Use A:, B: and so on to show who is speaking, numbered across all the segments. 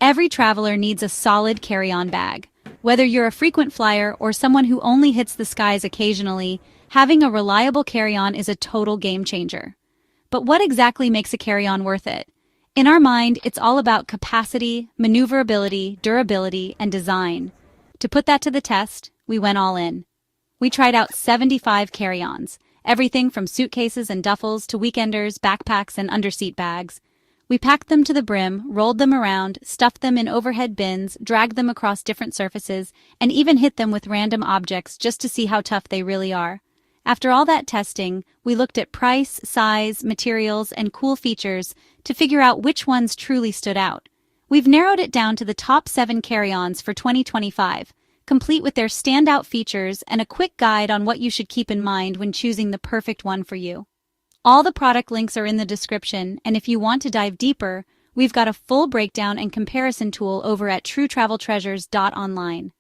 A: Every traveler needs a solid carry-on bag. Whether you're a frequent flyer or someone who only hits the skies occasionally, having a reliable carry-on is a total game changer. But what exactly makes a carry-on worth it? In our mind, it's all about capacity, maneuverability, durability, and design. To put that to the test, we went all in. We tried out 75 carry-ons, everything from suitcases and duffels to weekenders, backpacks, and underseat bags. We packed them to the brim, rolled them around, stuffed them in overhead bins, dragged them across different surfaces, and even hit them with random objects just to see how tough they really are. After all that testing, we looked at price, size, materials, and cool features to figure out which ones truly stood out. We've narrowed it down to the top 7 carry-ons for 2025, complete with their standout features and a quick guide on what you should keep in mind when choosing the perfect one for you. All the product links are in the description, and if you want to dive deeper, we've got a full breakdown and comparison tool over at truetraveltreasures.online.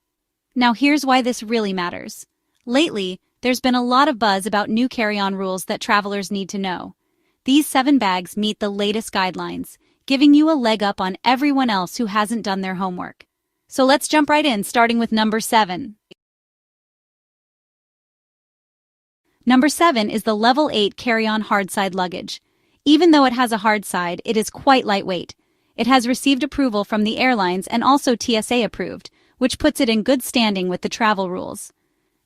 A: Now here's why this really matters. Lately, there's been a lot of buzz about new carry-on rules that travelers need to know. These 7 bags meet the latest guidelines, giving you a leg up on everyone else who hasn't done their homework. So let's jump right in, starting with number 7. Number 7 is the Level 8 Carry-On Hardside Luggage. Even though it has a hard side, it is quite lightweight. It has received approval from the airlines and also TSA approved, which puts it in good standing with the travel rules.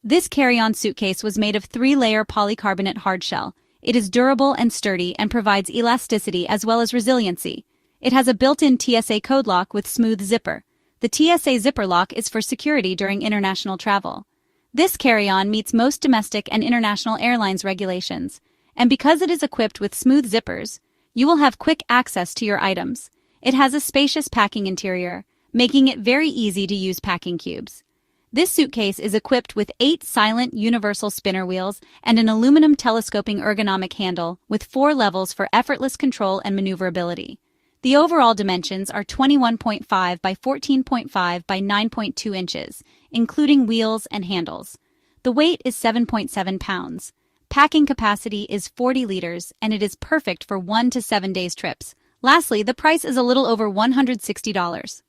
A: This carry-on suitcase was made of 3-layer polycarbonate hardshell. It is durable and sturdy and provides elasticity as well as resiliency. It has a built-in TSA code lock with smooth zipper. The TSA zipper lock is for security during international travel. This carry-on meets most domestic and international airlines regulations, and because it is equipped with smooth zippers, you will have quick access to your items. It has a spacious packing interior, making it very easy to use packing cubes. This suitcase is equipped with 8 silent universal spinner wheels and an aluminum telescoping ergonomic handle with 4 levels for effortless control and maneuverability. The overall dimensions are 21.5 by 14.5 by 9.2 inches, including wheels and handles. The weight is 7.7 pounds. Packing capacity is 40 liters, and it is perfect for 1 to 7 days trips. Lastly, the price is a little over $160.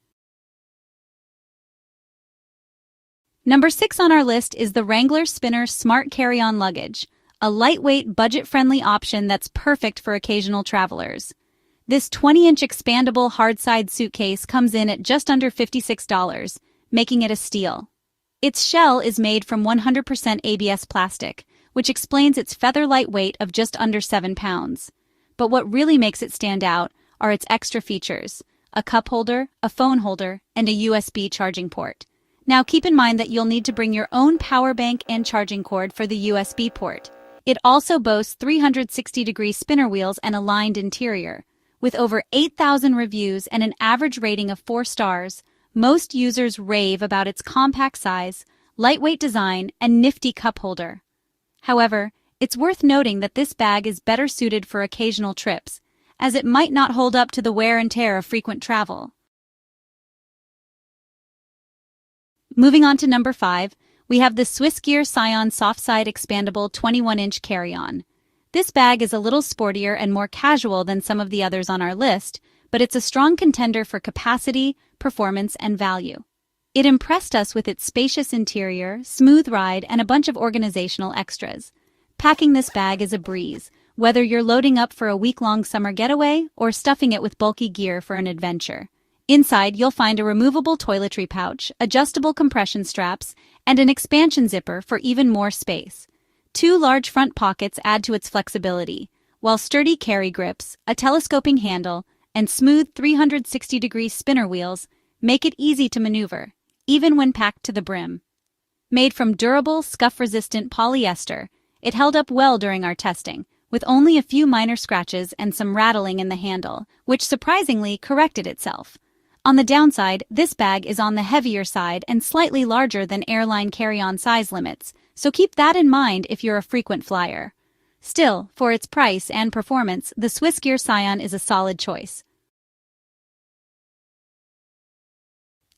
A: Number 6 on our list is the Wrangler Spinner Smart Carry-On Luggage, a lightweight, budget-friendly option that's perfect for occasional travelers. This 20-inch expandable hardside suitcase comes in at just under $56, making it a steal. Its shell is made from 100% ABS plastic, which explains its feather-light weight of just under 7 pounds. But what really makes it stand out are its extra features: a cup holder, a phone holder, and a USB charging port. Now keep in mind that you'll need to bring your own power bank and charging cord for the USB port. It also boasts 360-degree spinner wheels and a lined interior. With over 8,000 reviews and an average rating of 4 stars, most users rave about its compact size, lightweight design, and nifty cup holder. However, it's worth noting that this bag is better suited for occasional trips, as it might not hold up to the wear and tear of frequent travel. Moving on to number 5, we have the SwissGear Sion Softside Expandable 21-inch carry-on. This bag is a little sportier and more casual than some of the others on our list, but it's a strong contender for capacity, performance, and value. It impressed us with its spacious interior, smooth ride, and a bunch of organizational extras. Packing this bag is a breeze, whether you're loading up for a week-long summer getaway or stuffing it with bulky gear for an adventure. Inside, you'll find a removable toiletry pouch, adjustable compression straps, and an expansion zipper for even more space. 2 large front pockets add to its flexibility, while sturdy carry grips, a telescoping handle, and smooth 360-degree spinner wheels make it easy to maneuver, even when packed to the brim. Made from durable, scuff-resistant polyester, it held up well during our testing, with only a few minor scratches and some rattling in the handle, which surprisingly corrected itself. On the downside, this bag is on the heavier side and slightly larger than airline carry-on size limits, so keep that in mind if you're a frequent flyer. Still, for its price and performance, the SwissGear Sion is a solid choice.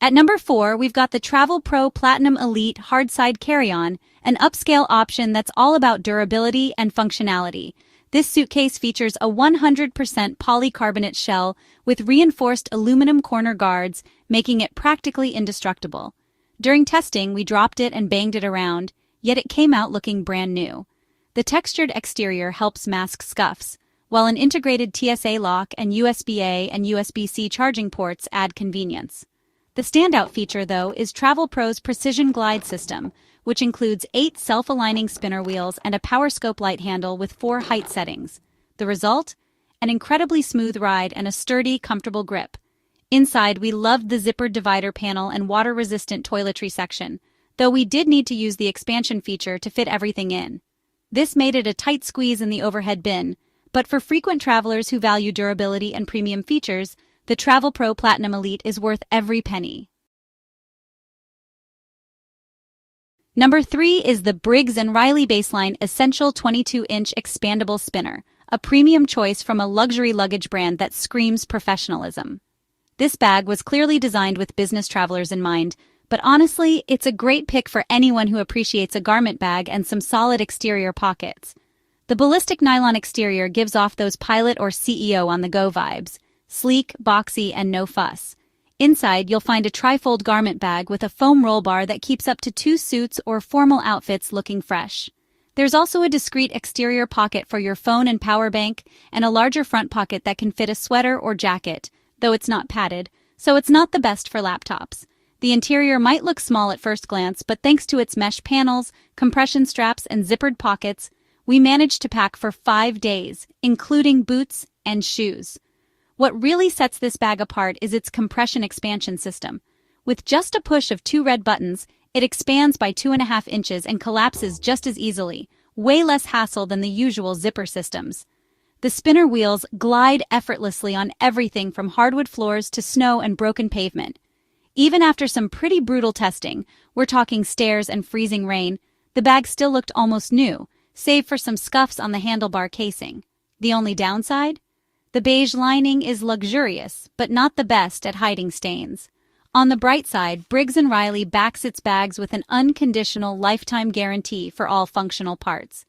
A: At number 4, we've got the TravelPro Platinum Elite Hardside Carry-On, an upscale option that's all about durability and functionality. This suitcase features a 100% polycarbonate shell with reinforced aluminum corner guards, making it practically indestructible. During testing, we dropped it and banged it around, yet it came out looking brand new. The textured exterior helps mask scuffs, while an integrated TSA lock and USB-A and USB-C charging ports add convenience. The standout feature, though, is TravelPro's Precision Glide system, which includes 8 self-aligning spinner wheels and a PowerScope light handle with 4 height settings. The result? An incredibly smooth ride and a sturdy, comfortable grip. Inside, we loved the zippered divider panel and water-resistant toiletry section, though we did need to use the expansion feature to fit everything in. This made it a tight squeeze in the overhead bin, but for frequent travelers who value durability and premium features, the TravelPro Platinum Elite is worth every penny. Number 3 is the Briggs & Riley Baseline Essential 22-inch Expandable Spinner, a premium choice from a luxury luggage brand that screams professionalism. This bag was clearly designed with business travelers in mind, but honestly, it's a great pick for anyone who appreciates a garment bag and some solid exterior pockets. The ballistic nylon exterior gives off those pilot or CEO on-the-go vibes. Sleek, boxy, and no fuss. Inside, you'll find a trifold garment bag with a foam roll bar that keeps up to 2 suits or formal outfits looking fresh. There's also a discreet exterior pocket for your phone and power bank, and a larger front pocket that can fit a sweater or jacket, though it's not padded, so it's not the best for laptops. The interior might look small at first glance, but thanks to its mesh panels, compression straps, and zippered pockets, we managed to pack for 5 days, including boots and shoes. What really sets this bag apart is its compression expansion system. With just a push of 2 red buttons, it expands by 2.5 inches and collapses just as easily, way less hassle than the usual zipper systems. The spinner wheels glide effortlessly on everything from hardwood floors to snow and broken pavement. Even after some pretty brutal testing, we're talking stairs and freezing rain, the bag still looked almost new, save for some scuffs on the handlebar casing. The only downside? The beige lining is luxurious, but not the best at hiding stains. On the bright side, Briggs & Riley backs its bags with an unconditional lifetime guarantee for all functional parts.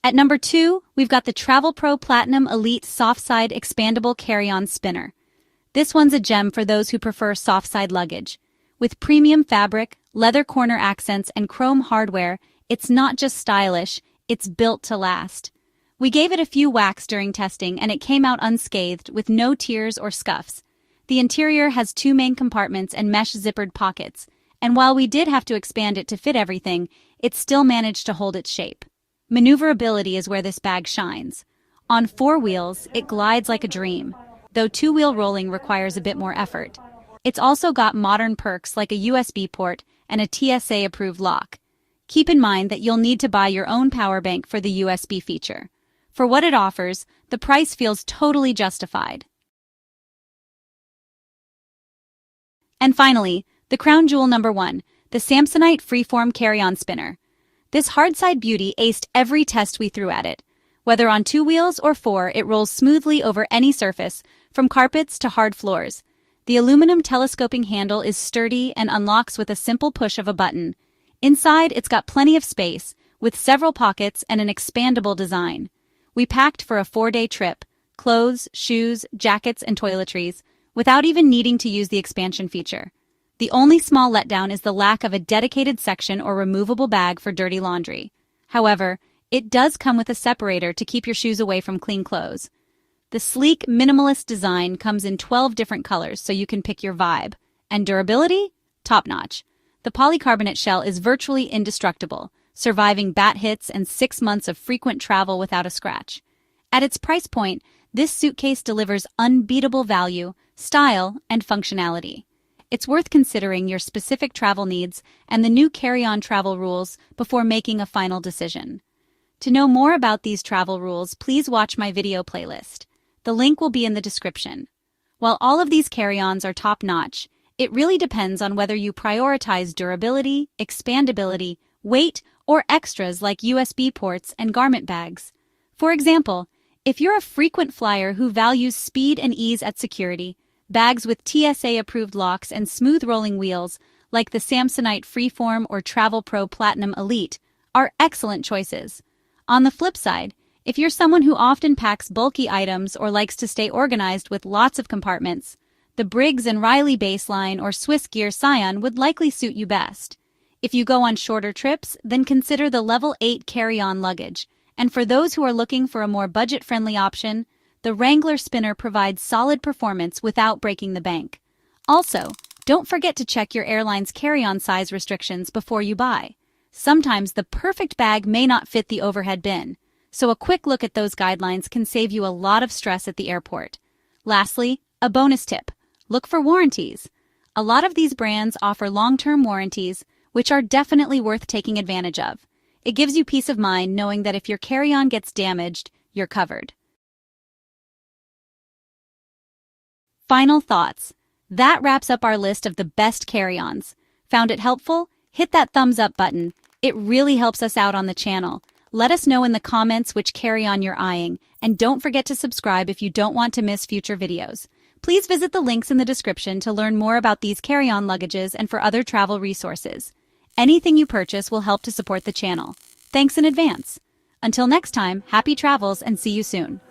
A: At number 2, we've got the TravelPro Platinum Elite Softside Expandable Carry-On Spinner. This one's a gem for those who prefer softside luggage. With premium fabric, leather corner accents, and chrome hardware, it's not just stylish, it's built to last. We gave it a few whacks during testing and it came out unscathed with no tears or scuffs. The interior has 2 main compartments and mesh zippered pockets, and while we did have to expand it to fit everything, it still managed to hold its shape. Maneuverability is where this bag shines. On 4 wheels, it glides like a dream, though 2-wheel rolling requires a bit more effort. It's also got modern perks like a USB port and a TSA-approved lock. Keep in mind that you'll need to buy your own power bank for the USB feature. For what it offers, the price feels totally justified. And finally, the crown jewel number 1, the Samsonite Freeform Carry-On Spinner. This Hardside beauty aced every test we threw at it. Whether on 2 wheels or 4, it rolls smoothly over any surface, from carpets to hard floors. The aluminum telescoping handle is sturdy and unlocks with a simple push of a button. Inside, it's got plenty of space, with several pockets and an expandable design. We packed for a 4-day trip, clothes, shoes, jackets, and toiletries, without even needing to use the expansion feature. The only small letdown is the lack of a dedicated section or removable bag for dirty laundry. However, it does come with a separator to keep your shoes away from clean clothes. The sleek, minimalist design comes in 12 different colors, so you can pick your vibe. And durability? Top-notch. The polycarbonate shell is virtually indestructible, surviving bat hits and 6 months of frequent travel without a scratch. At its price point, this suitcase delivers unbeatable value, style, and functionality. It's worth considering your specific travel needs and the new carry-on travel rules before making a final decision. To know more about these travel rules, please watch my video playlist. The link will be in the description. While all of these carry-ons are top-notch, it really depends on whether you prioritize durability, expandability, weight, or extras like USB ports and garment bags. For example, if you're a frequent flyer who values speed and ease at security, bags with TSA-approved locks and smooth rolling wheels, like the Samsonite Freeform or TravelPro Platinum Elite, are excellent choices. On the flip side, if you're someone who often packs bulky items or likes to stay organized with lots of compartments, the Briggs & Riley baseline or SwissGear Sion would likely suit you best. If you go on shorter trips, then consider the Level 8 carry-on luggage. And for those who are looking for a more budget-friendly option, the Wrangler spinner provides solid performance without breaking the bank. Also, don't forget to check your airline's carry-on size restrictions before you buy. Sometimes the perfect bag may not fit the overhead bin, so a quick look at those guidelines can save you a lot of stress at the airport. Lastly, a bonus tip. Look for warranties. A lot of these brands offer long-term warranties, which are definitely worth taking advantage of. It gives you peace of mind knowing that if your carry-on gets damaged, you're covered. Final thoughts. That wraps up our list of the best carry-ons. Found it helpful? Hit that thumbs up button. It really helps us out on the channel. Let us know in the comments which carry-on you're eyeing, and don't forget to subscribe if you don't want to miss future videos. Please visit the links in the description to learn more about these carry-on luggages and for other travel resources. Anything you purchase will help to support the channel. Thanks in advance. Until next time, happy travels and see you soon.